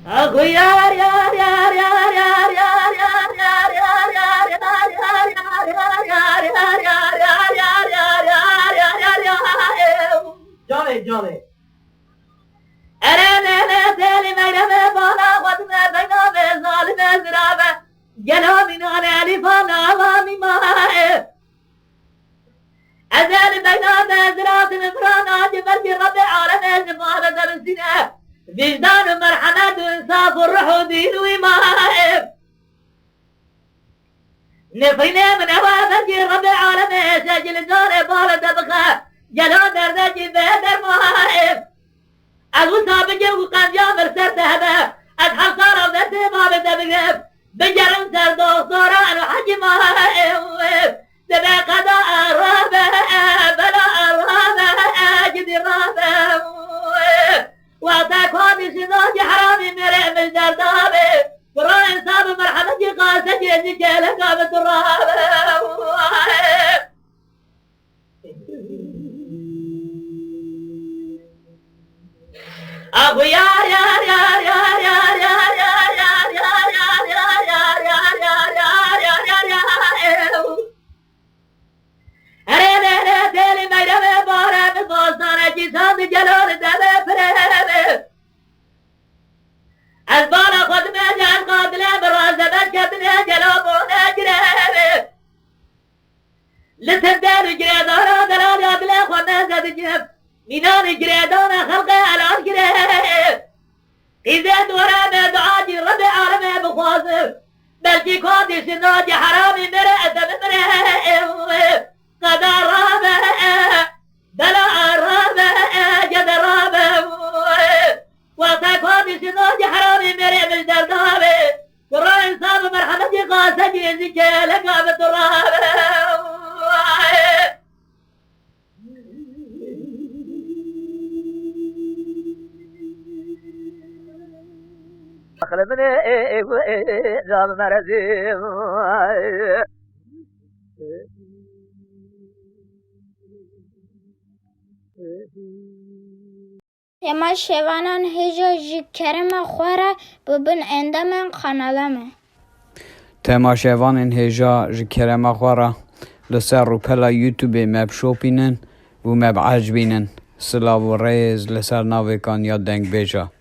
اخو یار یار یار یار یار یار یار یار یار یار یار یار جانه جانه ارنه دلی میرم بالا خود مردنا به ظالم زرابه گلامی نان علیفان آوامی ماه ازال بينا بزرات مفران عجب رب العالمين زمان دمسنا وجدان مرحمة وإنصاف والروح ودين وإيمان نفينا من أوافق رب العالمين سجل دار بار دبخة جلو دردج بهدر مهائب أقول سابق وقنجا مرسر دهبه أدحل صار وذات ما بدبقب بجرم سر دوستوران وحج مهائب دبا قضاء الرابع بلا الرابع جد الرابع واتاك هذه سنوج حرامي مريم الجردابي ورا انسان مرحبا قاسة جيزي جيلة قابة الرابع أبو يار يار يار يار يار يار يار يار يار يار يار يار يار يار يار يار يار ارے دل میرے بارے میں دوستانا کی ساتھ جلال دبے پھرے از بالا خود میں جان قاتلے برازبت کتنے جلابوں نجرے لسن دل جرے دارا دلال عدلے خود نزد جب مینان جرے دانا خلق الان جرے إذا دورا میں دعا جی رب عالم بخواصر بلکی خودی سناج حرامی میرے ادب میرے قد الرابع بلا الرابع جد الرابع وصاك هذه سنوج حرامي مريم الدردابي قرى إنسان مرحمة قاسة جيزي جيلة قابة الرابع أخلفني جاب مرزي تما شوانان هجا جی کرم خوره ببین انده من قنالمه تما شوانان هجا جی کرم خوره لسر رو پلا یوتیوب مب شوپینن و مب عجبینن سلاو و ریز لسر ناوی کان یا دنگ بیجا